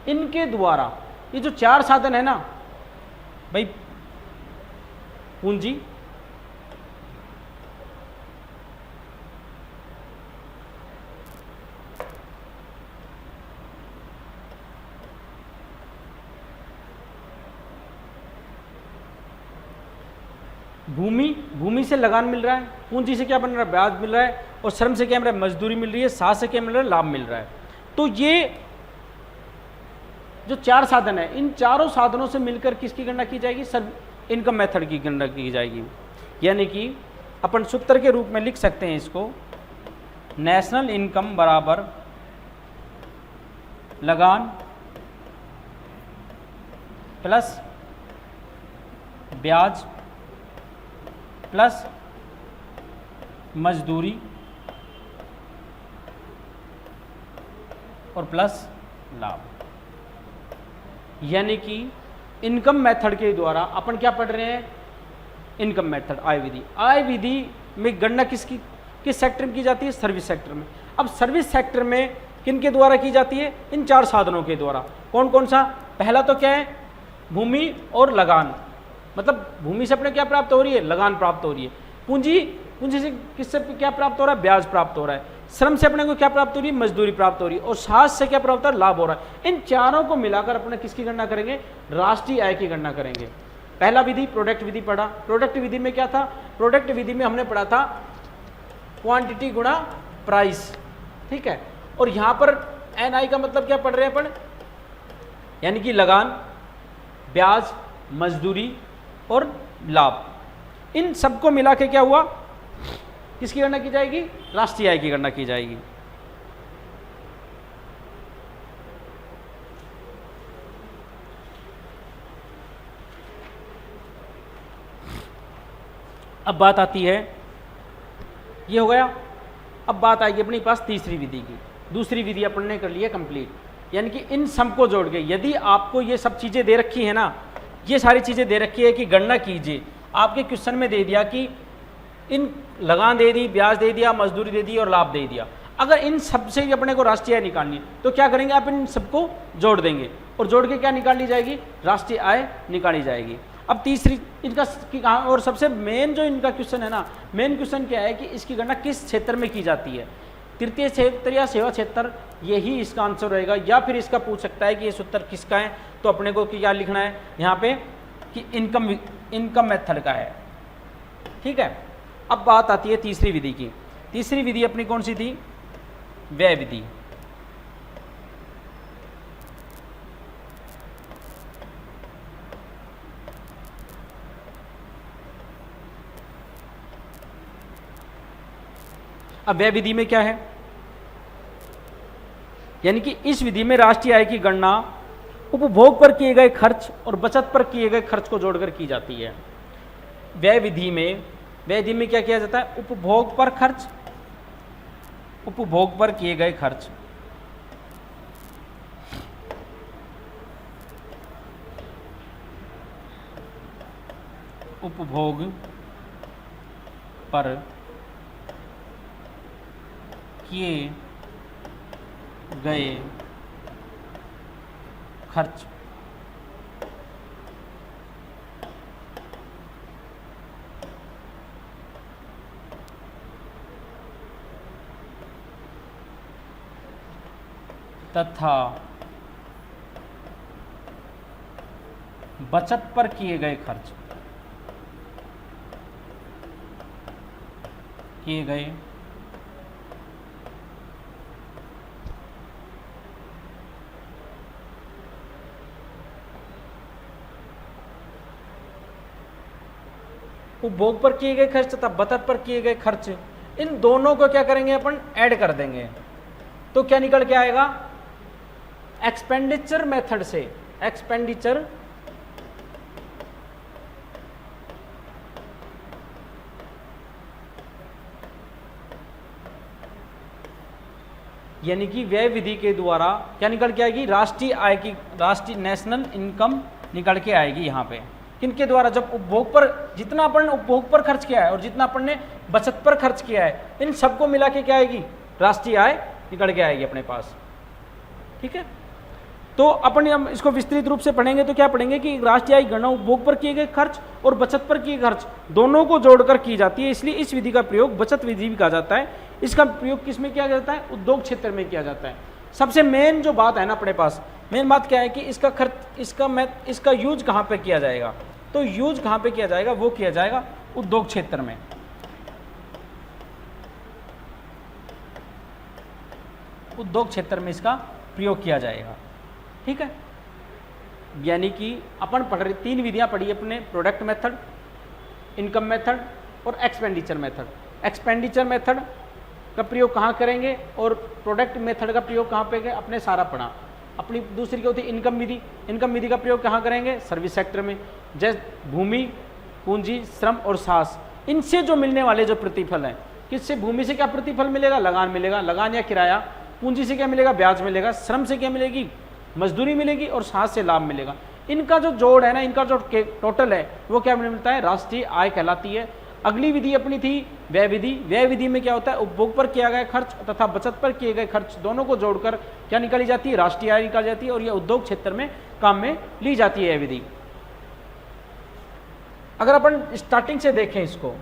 इनके द्वारा ये जो चार साधन है ना भाई, पूंजी, भूमि से लगान मिल रहा है, पूंजी से क्या बन रहा है, ब्याज मिल रहा है, और श्रम से क्या मिल रहा है, मजदूरी मिल रही है, साथ से क्या मिल रहा है, लाभ मिल रहा है। तो ये जो चार साधन है, इन चारों साधनों से मिलकर किसकी गणना की जाएगी, इनकम मेथड की गणना की जाएगी। यानी कि अपन सूत्र के रूप में लिख सकते हैं इसको, नेशनल इनकम बराबर लगान प्लस ब्याज प्लस मजदूरी और प्लस लाभ। यानी कि इनकम मेथड के द्वारा अपन क्या पढ़ रहे हैं, इनकम मेथड, आय विधि। आय विधि में गणना किस सेक्टर में की जाती है, सर्विस सेक्टर में। अब सर्विस सेक्टर में किन के द्वारा की जाती है, इन चार साधनों के द्वारा। कौन कौन सा, पहला तो क्या है, भूमि और लगान, मतलब भूमि से अपने क्या प्राप्त हो रही है, लगान प्राप्त हो रही है। पूंजी से किससे क्या प्राप्त हो रहा है, ब्याज प्राप्त हो रहा है। श्रम से अपने को क्या प्राप्त हो रही है, मजदूरी प्राप्त हो रही है। और साथ से क्या प्राप्त हो रहा है, लाभ हो रहा है। इन चारों को मिलाकर अपने किसकी गणना करेंगे, राष्ट्रीय आय की गणना करेंगे। पहला विधि प्रोडक्ट विधि पढ़ा। प्रोडक्ट विधि में क्या था, प्रोडक्ट विधि में हमने पढ़ा था क्वांटिटी गुणा प्राइस, ठीक है। और यहां पर NI का मतलब क्या पढ़ रहे हैं अपन, यानी कि लगान, ब्याज, मजदूरी और लाभ। इन सबको मिला के क्या हुआ, किसकी गणना की जाएगी, राष्ट्रीय आय की गणना की जाएगी। अब बात आती है, ये हो गया। अब बात आएगी अपनी पास तीसरी विधि की। दूसरी विधि अपन ने कर ली है कंप्लीट। यानी कि इन सब को जोड़ के, यदि आपको ये सब चीजें दे रखी है ना, ये सारी चीजें दे रखी है कि गणना कीजिए, आपके क्वेश्चन में दे दिया कि इन लगान दे दी, ब्याज दे दिया, मजदूरी दे दी और लाभ दे दिया। अगर इन सब से अपने को राष्ट्रीय आय निकालनी है तो क्या करेंगे, आप इन सबको जोड़ देंगे और जोड़ के क्या निकाली जाएगी, राष्ट्रीय आय निकाली जाएगी। अब तीसरी इनका और सबसे मेन जो इनका क्वेश्चन है ना, मेन क्वेश्चन क्या है कि इसकी गणना किस क्षेत्र में की जाती है, तृतीय क्षेत्र या सेवा क्षेत्र, यही इसका आंसर रहेगा। या फिर इसका पूछ सकता है कि ये सूत्र किसका है, तो अपने को क्या लिखना है यहाँ पे कि इनकम मेथड का है, ठीक है। अब बात आती है तीसरी विधि की। तीसरी विधि अपनी कौन सी थी, व्यय विधि। अब व्यय विधि में क्या है, यानी कि इस विधि में राष्ट्रीय आय की गणना उपभोग पर किए गए खर्च और बचत पर किए गए खर्च को जोड़कर की जाती है। व्यय विधि में क्या किया जाता है, उपभोग पर खर्च, उपभोग पर किए गए खर्च, उपभोग पर किए गए खर्च तथा बचत पर किए गए खर्च, किए गए उपभोग पर किए गए खर्च तथा बचत पर किए गए खर्च, इन दोनों को क्या करेंगे अपन, ऐड कर देंगे। तो क्या निकल के आएगा, एक्सपेंडिचर मेथड से, एक्सपेंडिचर यानी कि व्यय विधि के द्वारा क्या निकल के आएगी, राष्ट्रीय आय की, राष्ट्रीय नेशनल इनकम निकल के आएगी। यहाँ पे किनके द्वारा, जब उपभोग पर, जितना अपन ने उपभोग पर खर्च किया है और जितना अपन ने बचत पर खर्च किया है, इन सबको मिला के क्या आएगी, राष्ट्रीय आय निकल के आएगी अपने पास, ठीक है। तो अपन हम इसको विस्तृत रूप से पढ़ेंगे तो क्या पढ़ेंगे कि राष्ट्रीय आय गणना उपभोग पर किए गए खर्च और बचत पर किए खर्च दोनों को जोड़कर की जाती है, इसलिए इस विधि का प्रयोग बचत विधि भी कहा जाता है। इसका प्रयोग किस में किया जाता है? उद्योग क्षेत्र में किया जाता है। सबसे मेन जो बात है ना अपने पास, मेन बात क्या है कि इसका खर्च, इसका यूज कहाँ पे किया जाएगा? तो यूज कहाँ पे किया जाएगा? वो किया जाएगा उद्योग क्षेत्र में। उद्योग क्षेत्र में इसका प्रयोग किया जाएगा। ठीक है, यानी कि अपन पढ़ रहे 3 विधियां पढ़ी अपने, प्रोडक्ट मेथड, इनकम मेथड और एक्सपेंडिचर मेथड। एक्सपेंडिचर मेथड का प्रयोग कहाँ करेंगे और प्रोडक्ट मेथड का प्रयोग कहाँ पे अपने सारा पढ़ा। अपनी दूसरी क्या होती है? इनकम विधि। इनकम विधि का प्रयोग कहाँ करेंगे? सर्विस सेक्टर में, जैसे भूमि, पूंजी, श्रम और सास, इनसे जो मिलने वाले जो प्रतिफल हैं, किससे? भूमि से क्या प्रतिफल मिलेगा? लगान मिलेगा, लगान या किराया। पूंजी से क्या मिलेगा? ब्याज मिलेगा। श्रम से क्या मिलेगी? मजदूरी मिलेगी। और सास से लाभ मिलेगा। इनका जो जोड़ है ना, इनका जो टोटल है वो क्या मिलता है? राष्ट्रीय आय कहलाती है। अगली विधि अपनी थी व्यय विधि। व्यय विधि में क्या होता है? उपभोग पर किया गया खर्च तथा बचत पर किए गए खर्च दोनों को जोड़कर क्या निकाली जाती है? राष्ट्रीय आय निकाली जाती है, और यह उद्योग क्षेत्र में काम में ली जाती है यह विधि। अगर अपन स्टार्टिंग से देखें इसको,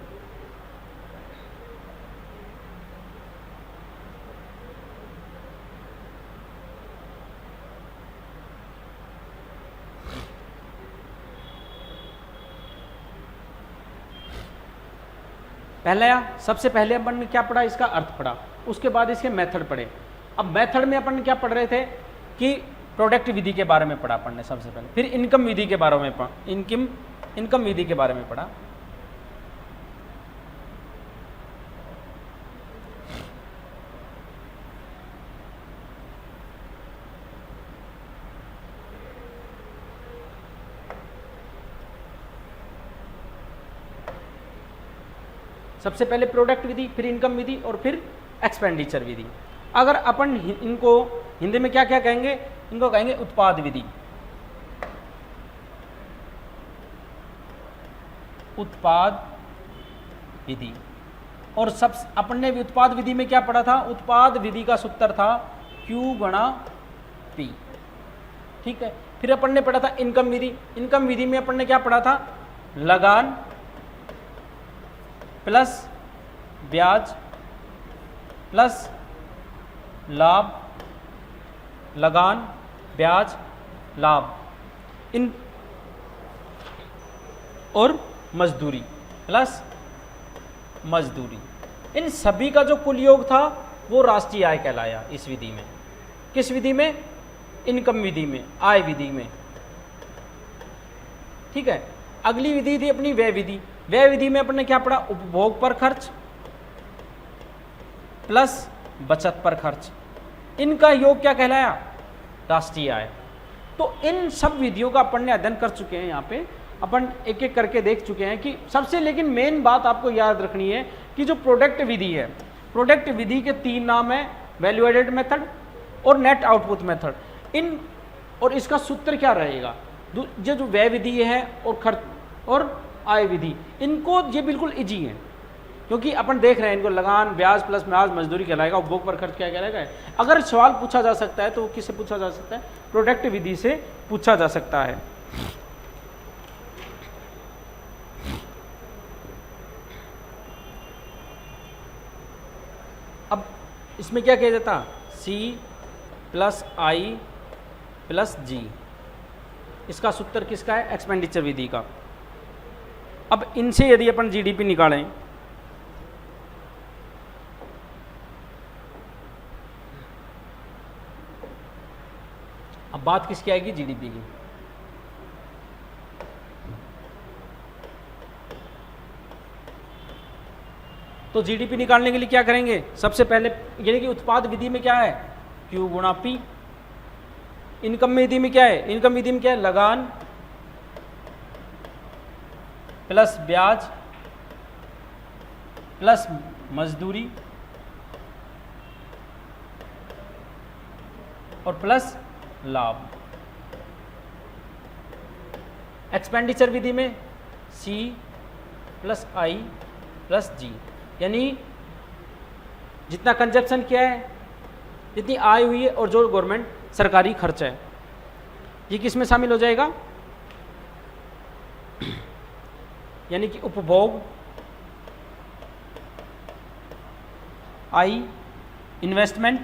सबसे पहले अपन ने क्या पढ़ा? इसका अर्थ पढ़ा, उसके बाद इसके मेथड पढ़े। अब मेथड में अपन क्या पढ़ रहे थे कि प्रोडक्ट विधि के बारे में पढ़ा अपन ने सबसे पहले, फिर इनकम विधि के बारे में इनकम विधि के बारे में पढ़ा। सबसे पहले प्रोडक्ट विधि, फिर इनकम विधि और फिर एक्सपेंडिचर विधि। अगर अपन इनको हिंदी में क्या क्या कहेंगे? इनको कहेंगे उत्पाद विधि। उत्पाद विधि। और सब अपन ने उत्पाद विधि में क्या पढ़ा था? उत्पाद विधि का सूत्र था Q गुणा P। ठीक है, फिर अपन ने पढ़ा था इनकम विधि। इनकम विधि में अपन ने क्या पढ़ा था? लगान प्लस ब्याज प्लस लाभ, लगान, ब्याज, लाभ, इन और मजदूरी प्लस मजदूरी, इन सभी का जो कुल योग था वो राष्ट्रीय आय कहलाया इस विधि में। किस विधि में? इनकम विधि में, आय विधि में। ठीक है, अगली विधि थी अपनी व्यय विधि। व्यय विधि में अपन ने क्या पढ़ा? उपभोग पर खर्च प्लस बचत पर खर्च, इनका योग क्या कहलाया? राष्ट्रीय आय। तो इन सब विधियों का अपन ने अध्ययन कर चुके हैं। यहाँ पे अपन एक एक करके देख चुके हैं कि सबसे, लेकिन मेन बात आपको याद रखनी है कि जो प्रोडक्ट विधि है, प्रोडक्ट विधि के 3 नाम है, वैल्यू एडेड मेथड और नेट आउटपुट मेथड। इन और इसका सूत्र क्या रहेगा? जो व्यय विधि है और खर्च और आय विधि, इनको ये बिल्कुल इजी है, क्योंकि अपन देख रहे हैं इनको लगान, ब्याज प्लस ब्याज, मजदूरी कहलाएगा, उपभोग पर खर्च क्या कहलाएगा। अगर सवाल पूछा जा सकता है तो किससे पूछा जा सकता है? प्रोडक्ट विधि से पूछा जा सकता है। अब इसमें क्या किया जाता? C plus I plus G। इसका सूत्र किसका है? एक्सपेंडिचर विधि का। अब इनसे यदि अपन जीडीपी निकालें, अब बात किसकी आएगी? जीडीपी की। तो जीडीपी निकालने के लिए क्या करेंगे? सबसे पहले यानी कि उत्पाद विधि में क्या है? Q गुणा P। इनकम विधि में क्या है? इनकम विधि में क्या है? लगान प्लस ब्याज प्लस मजदूरी और प्लस लाभ। एक्सपेंडिचर विधि में C plus I plus G, यानी जितना कंजप्शन किया है, जितनी आय हुई है और जो गवर्नमेंट सरकारी खर्च है, ये किस में शामिल हो जाएगा, यानी कि उपभोग, आई इन्वेस्टमेंट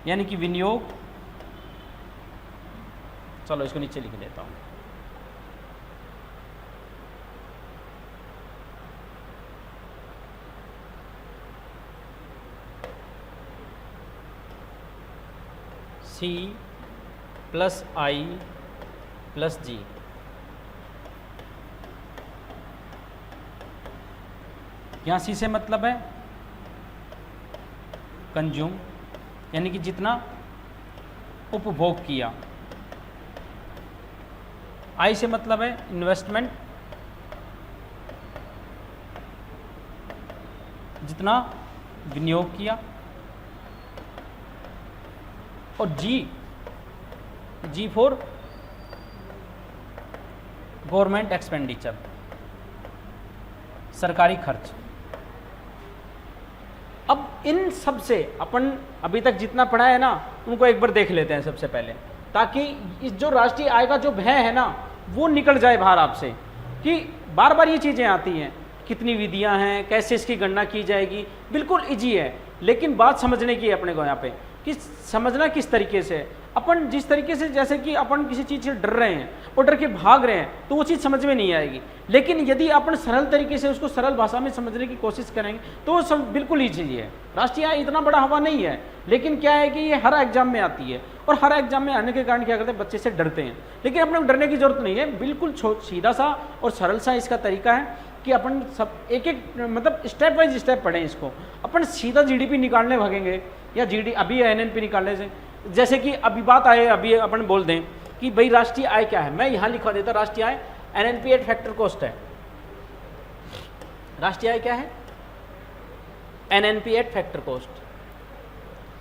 यानी कि विनियोग, चलो इसको नीचे लिख देता हूं, C प्लस आई प्लस जी। यहां C से मतलब है कंज्यूम, यानी कि जितना उपभोग किया। आई से मतलब है इन्वेस्टमेंट, जितना विनियोग किया। और जी फॉर गवर्नमेंट एक्सपेंडिचर, सरकारी खर्च। अब इन सब से अपन अभी तक जितना पढ़ा है ना उनको एक बार देख लेते हैं सबसे पहले, ताकि इस जो राष्ट्रीय आय का जो भय है ना वो निकल जाए बाहर आपसे, कि बार बार ये चीज़ें आती हैं, कितनी विधियां हैं, कैसे इसकी गणना की जाएगी, बिल्कुल इजी है। लेकिन बात समझने की है अपने को यहाँ पे, कि समझना किस तरीके से। अपन जिस तरीके से, जैसे कि अपन किसी चीज़ से डर रहे हैं और डर के भाग रहे हैं तो वो चीज़ समझ में नहीं आएगी। लेकिन यदि अपन सरल तरीके से उसको सरल भाषा में समझने की कोशिश करेंगे तो वो सब बिल्कुल ईजी है। राष्ट्रीय आय इतना बड़ा हवा नहीं है, लेकिन क्या है कि ये हर एग्जाम में आती है, और हर एग्जाम में आने के कारण क्या करते हैं, बच्चे से डरते हैं। लेकिन अपने को डरने की जरूरत नहीं है, बिल्कुल सीधा सा और सरल सा इसका तरीका है कि अपन सब एक एक मतलब स्टेप बाय स्टेप पढ़ें इसको। अपन सीधा जीडीपी निकालने भागेंगे या अभी एनएनपी निकालने से, जैसे कि अभी बात आए, अभी अपन बोल दें कि भाई राष्ट्रीय आय क्या है, मैं यहाँ लिखवा देता राष्ट्रीय आय एनएनपी एट फैक्टर कॉस्ट है। राष्ट्रीय आय क्या है, एनएनपी एट फैक्टर कॉस्ट।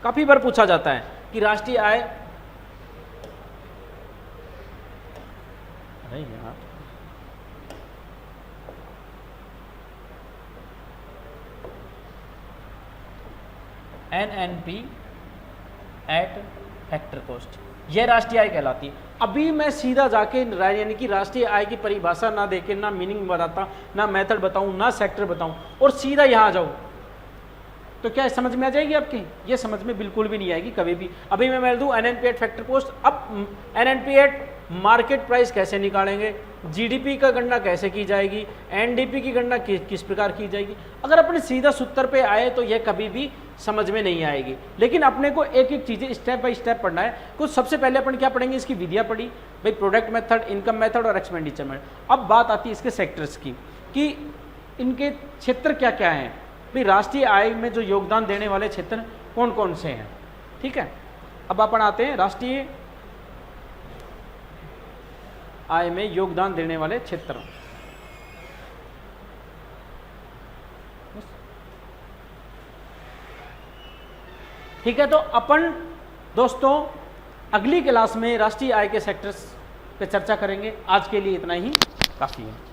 काफी बार पूछा जाता है कि राष्ट्रीय आय, अरे यार एनएनपी एट फैक्टर कॉस्ट, यह राष्ट्रीय आय कहलाती है। अभी मैं सीधा जाके यानी कि राष्ट्रीय आय की परिभाषा ना देके, ना मीनिंग बताता, ना मेथड बताऊं, ना सेक्टर बताऊं, और सीधा यहाँ आ जाऊं तो क्या समझ में आ जाएगी आपकी? ये समझ में बिल्कुल भी नहीं आएगी कभी भी। अभी मैं बोल दूं एनएनपी एट फैक्टर कॉस्ट, अब एनएनपी एट मार्केट प्राइस कैसे निकालेंगे, जीडीपी का गणना कैसे की जाएगी, एनडीपी की गणना किस प्रकार की जाएगी, अगर अपने सीधा सूत्र पे आए तो यह कभी भी समझ में नहीं आएगी। लेकिन अपने को एक एक चीज़ें स्टेप बाय स्टेप पढ़ना है। कुछ सबसे पहले अपन क्या पढ़ेंगे, इसकी विधियाँ पढ़ी भाई, प्रोडक्ट मेथड, इनकम मेथड और एक्सपेंडिचर मेथड। अब बात आती है इसके सेक्टर्स की, कि इनके क्षेत्र क्या क्या हैं भाई, राष्ट्रीय आय में जो योगदान देने वाले क्षेत्र कौन कौन से हैं। ठीक है, अब अपन आते हैं राष्ट्रीय आय में योगदान देने वाले क्षेत्र। ठीक है, तो अपन दोस्तों अगली क्लास में राष्ट्रीय आय के सेक्टर्स पे चर्चा करेंगे। आज के लिए इतना ही काफ़ी है।